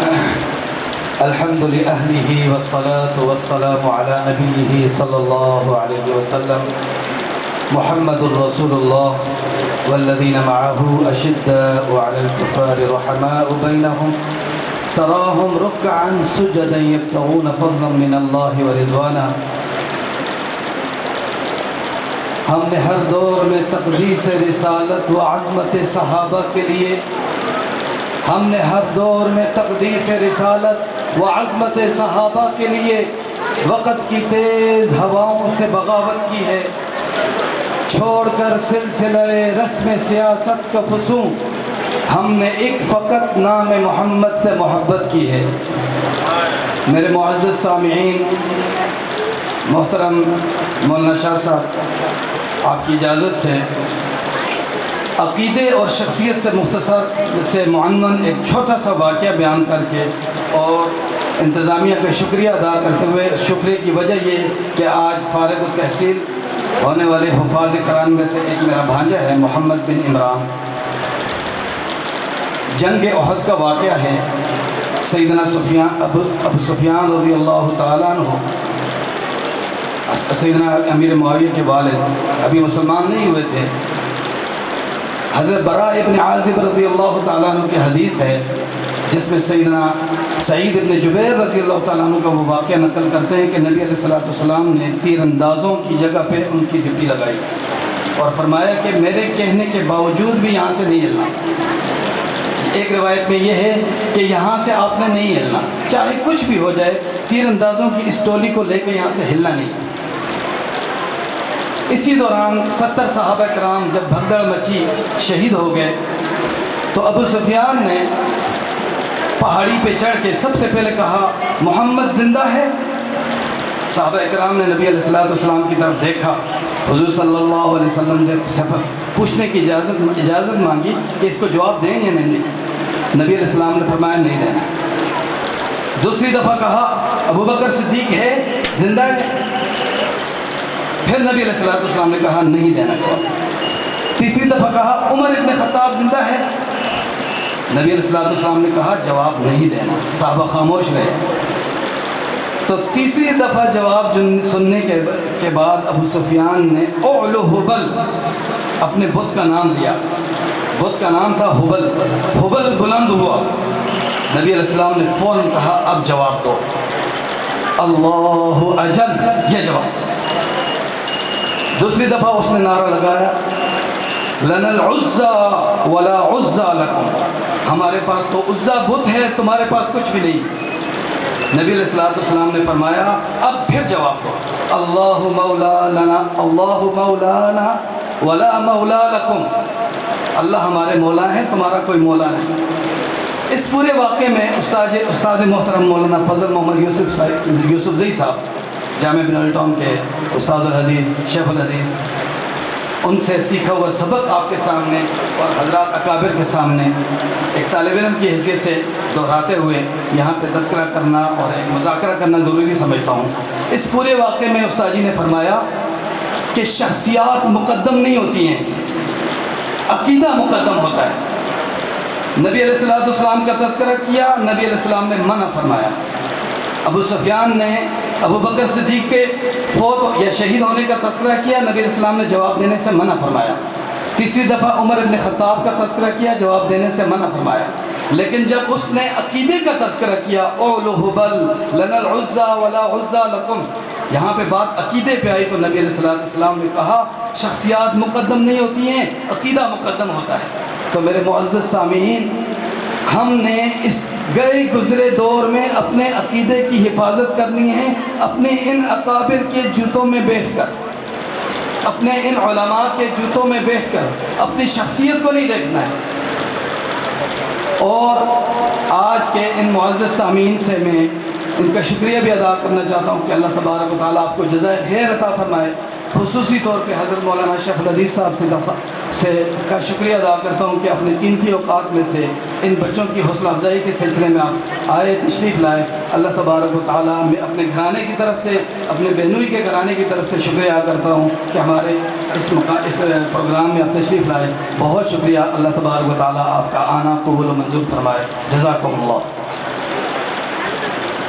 الحمد لأهله والصلاة والسلام على نبيه صلى الله عليه وسلم محمد رسول الله والذين معه أشداء على الكفار رحماء بينهم تراهم ركعا سجدا يبتغون فضلا من الله ورضوانا. ہم نے ہر دور میں تقدیس رسالت و عظمت صحابہ کے لیے ہم نے ہر دور میں تقدیس رسالت و عظمت صحابہ کے لیے وقت کی تیز ہواؤں سے بغاوت کی ہے. چھوڑ کر سلسلہ رسم سیاست کا فسوں ہم نے ایک فقط نام محمد سے محبت کی ہے. میرے معزز سامعین، محترم مولانا شاہ صاحب، آپ کی اجازت سے عقیدے اور شخصیت سے مختصر سے معنون ایک چھوٹا سا واقعہ بیان کر کے اور انتظامیہ کا شکریہ ادا کرتے ہوئے، شکریہ کی وجہ یہ کہ آج فارغ التحصیل ہونے والے حفاظ کرام میں سے ایک میرا بھانجا ہے محمد بن عمران. جنگ احد کا واقعہ ہے. سیدنا ابو سفیان رضی اللہ تعالیٰ عنہ، سیدنا امیر معاویہ کے والد ابھی مسلمان نہیں ہوئے تھے. حضرت براء ابن عازب رضی اللہ تعالیٰ عنہ کی حدیث ہے جس میں سیدنا سعید ابن جبیر رضی اللہ تعالیٰ عنہ کا وہ واقعہ نقل کرتے ہیں کہ نبی علیہ السلام نے تیر اندازوں کی جگہ پہ ان کی ڈپٹی لگائی اور فرمایا کہ میرے کہنے کے باوجود بھی یہاں سے نہیں ہلنا. ایک روایت میں یہ ہے کہ یہاں سے آپ نے نہیں ہلنا، چاہے کچھ بھی ہو جائے، تیر اندازوں کی اس ٹولی کو لے کے یہاں سے ہلنا نہیں. اسی دوران 70 صحابہ کرام جب بھگدڑ مچی شہید ہو گئے تو ابو سفیان نے پہاڑی پہ چڑھ کے سب سے پہلے کہا محمد زندہ ہے. صحابہ کرام نے نبی علیہ السلام کی طرف دیکھا. حضور صلی اللہ علیہ وسلم نے پوچھنے کی اجازت مانگی کہ اس کو جواب دیں یا نہیں. نبی علیہ السلام نے فرمایا نہیں دینا. دوسری دفعہ کہا ابو بکر صدیق ہے، زندہ ہے. پھر نبی علیہ السلام نے کہا نہیں دینا جواب. تیسری دفعہ کہا عمر ابن خطاب زندہ ہے. نبی علیہ السلام نے کہا جواب نہیں دینا. صحابہ خاموش رہے. تو تیسری دفعہ جواب سننے کے بعد ابو سفیان نے اعلو حبل اپنے بت کا نام لیا. بت کا نام تھا حبل. حبل بلند ہوا. نبی علیہ السلام نے فوراً کہا اب جواب دو. اللہ اجل، یہ جواب. دوسری دفعہ اس نے نعرہ لگایا لنا العزى ولا عزى لكم، ہمارے پاس تو عزا بت ہے، تمہارے پاس کچھ بھی نہیں. نبی علیہ السلام نے فرمایا اب پھر جواب دو. اللہ مولا لنا، اللہ مولانا ولا مولا لکم، اللہ ہمارے مولا ہیں، تمہارا کوئی مولا نہیں. اس پورے واقعے میں استاد محترم مولانا فضل محمد یوسف زئی صاحب، جامعہ بن علی ٹاؤن کے استاد الحدیث، شیخ الحدیث، ان سے سیکھا ہوا سبق آپ کے سامنے اور حضرات اکابر کے سامنے ایک طالب علم کی حیثیت سے دہراتے ہوئے یہاں پہ تذکرہ کرنا اور ایک مذاکرہ کرنا ضروری سمجھتا ہوں. اس پورے واقعے میں استاد جی نے فرمایا کہ شخصیات مقدم نہیں ہوتی ہیں، عقیدہ مقدم ہوتا ہے. نبی علیہ السلام کا تذکرہ کیا، نبی علیہ السلام نے منع فرمایا. ابو سفیان نے ابو بکر صدیق کے فوت یا شہید ہونے کا تذکرہ کیا، نبی علیہ السلام نے جواب دینے سے منع فرمایا. تیسری دفعہ عمر ابن خطاب کا تذکرہ کیا، جواب دینے سے منع فرمایا. لیکن جب اس نے عقیدے کا تذکرہ کیا اولو حبل لنا العزى ولا عزى لكم، یہاں پہ بات عقیدے پہ آئی تو نبی علیہ السلام نے کہا شخصیات مقدم نہیں ہوتی ہیں، عقیدہ مقدم ہوتا ہے. تو میرے معزز سامعین، ہم نے اس گئے گزرے دور میں اپنے عقیدے کی حفاظت کرنی ہے، اپنے ان اکابر کے جوتوں میں بیٹھ کر، اپنے ان علماء کے جوتوں میں بیٹھ کر اپنی شخصیت کو نہیں دیکھنا ہے. اور آج کے ان معزز سامعین سے میں ان کا شکریہ بھی ادا کرنا چاہتا ہوں کہ اللہ تبارک و تعالیٰ آپ کو جزائے خیر عطا فرمائے. خصوصی طور پہ حضرت مولانا شیخ الحدیث صاحب سے کا شکریہ ادا کرتا ہوں کہ اپنے قیمتی اوقات میں سے ان بچوں کی حوصلہ افزائی کے سلسلے میں آپ آئے، تشریف لائے. اللہ تبارک و تعالیٰ میں اپنے گھرانے کی طرف سے، اپنے بہنوئی کے گھرانے کی طرف سے شکریہ ادا کرتا ہوں کہ ہمارے اس پروگرام میں آپ تشریف لائے. بہت شکریہ. اللہ تبارک و تعالیٰ آپ کا آنا قبول و منظور فرمائے. جزاکم اللہ.